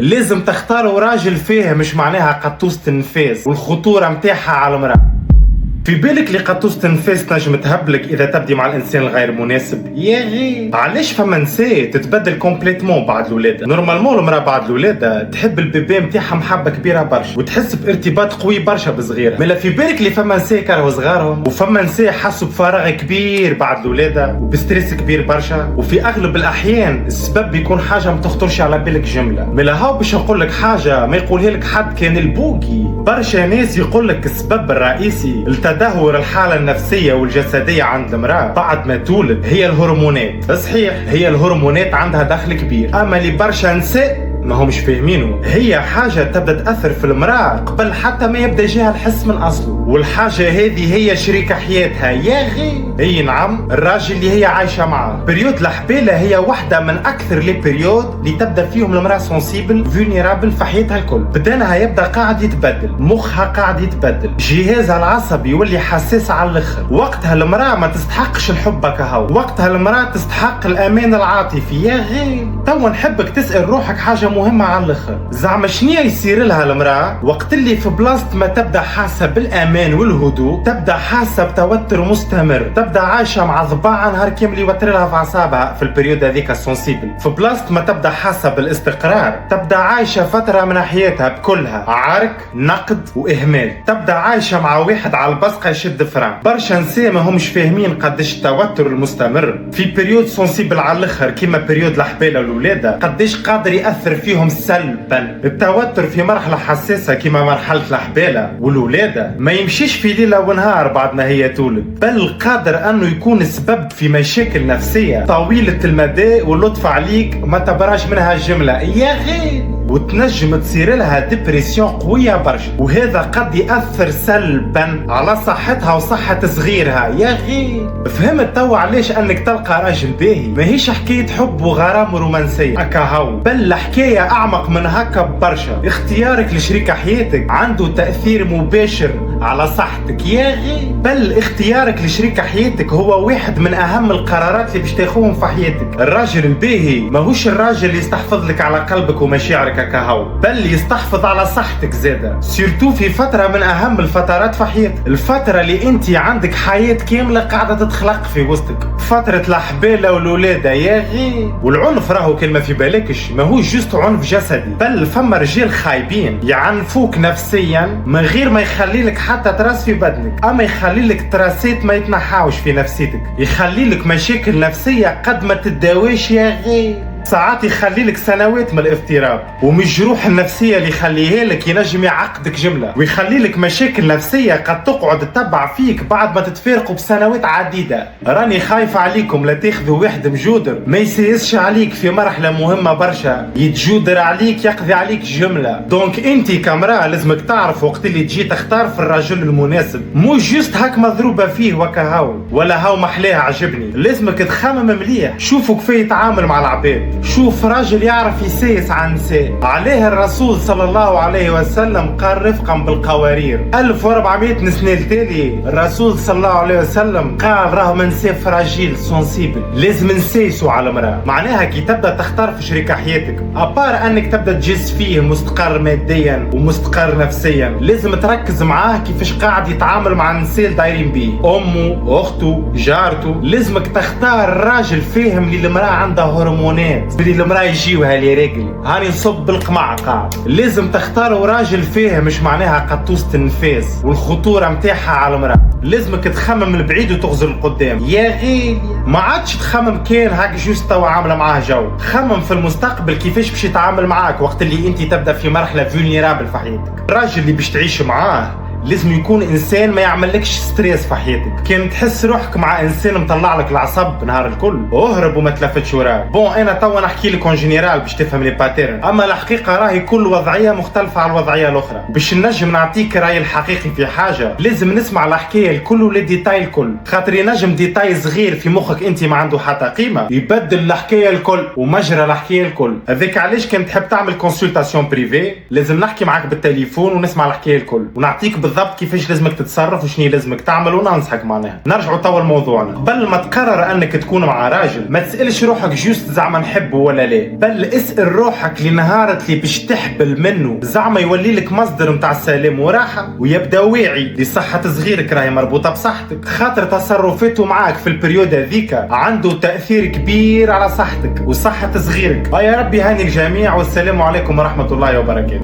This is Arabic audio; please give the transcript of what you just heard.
لازم تختاروا راجل فاهم، مش معناها قطوسة النفاس والخطورة متاعها على المرأة. في بالك اللي قطوسة النفاس تنجم تهبلك اذا تبدي مع الانسان الغير مناسب؟ يا غي علاش فما نساء تتبدل كومبليتمون بعد الولاده؟ نورمالمون المراه بعد الولاده تحب البيبي نتاعها محبه كبيره برشا وتحس بارتباط قوي برشا بصغيره، ملا في بالك اللي فما نساء كرهوا صغارهم، وفما نساء حسوا بفراغ كبير بعد الولاده وبستريس كبير برشا، وفي اغلب الاحيان السبب بيكون حاجه ما تخطرش على بالك جمله. ملا هاو باش نقول لك حاجه ما يقولها لك حد كان البوقي. برشا ناس يقول لك السبب الرئيسي تدهور الحالة النفسية والجسدية عند المرأة بعد ما تولد هي الهرمونات. صحيح هي الهرمونات عندها دخل كبير، اما اللي برشا نساء ما همش فاهمينه هي حاجة تبدأ تأثر في المرأة قبل حتى ما يبدأ يجيها الحس من أصله، والحاجة هذه هي شريك حياتها. يا غي اي نعم، الراجل اللي هي عايشة معاه. بريود الحبيلة هي واحدة من أكثر لي بريود اللي تبدأ فيهم المرأة سونسيبل فولنيرابل في حياتها الكل. بدانها يبدأ قاعد يتبدل، مخها قاعد يتبدل، جهازها العصبي يولي حساس على الآخر. وقتها المرأة ما تستحقش الحب كهو، وقتها المرأة تستحق الأمان العاطفي. يا غي توا نحبك تسأل روحك حاجة مهمة على الاخر، زعما شنيا يصير لها المرأة وقت اللي في بلاصة ما تبدا حاسة بالامان والهدوء، تبدا حاسة بتوتر مستمر، تبدا عايشة مع ضباع نهار كامل يوتر لها في اعصابها في البريود هذيك السنسيبل. في بلاصة ما تبدا حاسة بالاستقرار، تبدا عايشة فترة من حياتها بكلها عرك نقد واهمال، تبدا عايشة مع واحد على البصقة يشد فران. برشا نساء ما همش فاهمين قداش التوتر المستمر في بريود سنسيبل على الاخر كيما بريود الحبالة والولادة قداش قادر يأثر فيهم سلبا. التوتر في مرحلة حساسة كما مرحلة الحبالة والولادة ما يمشيش في ليلة ونهار بعد ما هي تولد، بل قادر انه يكون سبب في مشاكل نفسية طويلة المدى واللطف عليك ما تبراش منها الجملة. يا غير وتنجم تصير لها ديبريسيون قوية برشا، وهذا قد يأثر سلبا على صحتها وصحة صغيرها. يا غي فهمت توا علاش انك تلقى راجل باهي ماهيش حكاية حب وغرام رومانسية اكاهو، بل حكاية اعمق من هكا برشا. اختيارك لشريك حياتك عنده تأثير مباشر على صحتك. يا غي بل اختيارك لشريك حياتك هو واحد من اهم القرارات اللي باش تاخوهم في حياتك. الراجل الباهي ماهوش الراجل اللي يستحفظ لك على قلبك ومشاعرك كهو، بل يستحفظ على صحتك زاده، سيرتو في فترة من أهم الفترات في حياتك، الفترة اللي أنت عندك حياة كاملة قاعدة تتخلق في وسطك، فترة الحبالة والولادة. يا غي والعنف راهو كلمة في بالكش ماهوش جست عنف جسدي، بل فما رجال خايبين يعنفوك نفسيا من غير ما يخلي لك حتى تراس في بدنك، أما يخلي لك تراسات ما يتنحاوش في نفسيتك، يخلي لك مشاكل نفسية قد ما تداويش. يا غي ساعات يخلي لك سنوات من الاضطراب، ومن الجروح النفسية اللي يخليها لك ينجم يعقدك جملة، ويخلي لك مشاكل نفسية قد تقعد تتبع فيك بعد ما تتفارقوا بسنوات عديدة. راني خايفة عليكم لا تاخذوا واحد مجودر ما يسيسش عليك في مرحلة مهمة برشا، يتجودر عليك يقضي عليك جملة. دونك انتي كامرأة لازمك تعرف وقت اللي تجي تختار في الرجل المناسب مو جست هاك مضروبة فيه وكهو ولا هاو محلاه عجبني، لازمك تخمم مليح، شوفوا كيف يتعامل مع العباد، شوف راجل يعرف يسيس عن نساء. عليه الرسول صلى الله عليه وسلم قال رفقا بالقوارير. 1400 سنة التالي الرسول صلى الله عليه وسلم قال راه من نساء فراجيل سونسيبل، لازم نسيسو على المرأة. معناها كي تبدا تختار في شريك حياتك ابار انك تبدا تجس فيه مستقر ماديا ومستقر نفسيا، لازم تركز معاه كيفاش قاعد يتعامل مع النساء دايرين بيه، امه اخته جارته. لازمك تختار راجل فاهم اللي المرأة عندها هرمونات، اللي المرأة يجيوها لي راجل هاني نصب بالقمع قاعد. لازم تختاروا راجل فاهم، مش معناها قطوسة النفاس والخطورة متاعها على المرأة. لازمك تخمم من بعيد وتغزر القدام. يا غالي ما عادش تخمم كان هاك جوست توا عاملة معاه جو، خمم في المستقبل كيفاش باش يتعامل معاك وقت اللي انت تبدا في مرحلة فولنيرابل في حياتك. الراجل اللي باش تعيش معاه لازم يكون انسان ما يعملكش ستريس في حياتك. كان تحس روحك مع انسان مطلع لك العصب نهار الكل اهرب وما تلفتش وراه. بون انا توا نحكي لك اون جينيرال باش تفهم لي باترن، اما الحقيقه راهي كل وضعيه مختلفه على الوضعيه الاخرى. باش نجم نعطيك رايي الحقيقي في حاجه لازم نسمع الحكايه الكل ولا ديتاي الكل، خاطر ينجم ديتاي صغير في مخك انت ما عنده حتى قيمه يبدل الحكايه الكل ومجرى الحكايه الكل. هذاك علاش كان تحب تعمل كونسلطاسيون بريفي لازم نحكي معاك بالتليفون ونسمع الحكايه الكل ونعطيك بالضبط كيفاش لازمك تتصرف وشني لازمك تعمل، وننصحك معناها. نرجعوا توا لموضوعنا. قبل ما تقرر انك تكون مع راجل ما تسالش روحك جوست زعما نحبه ولا لا، بل اسال روحك لنهار اللي باش تحبل منه زعما يولي لك مصدر متاع السلام وراحه، ويبدا واعي لصحه صغيرك راهي مربوطه بصحتك، خاطر تصرفاته معاك في البريود هذيك عنده تاثير كبير على صحتك وصحه صغيرك. يا ربي هاني الجميع، والسلام عليكم ورحمه الله وبركاته.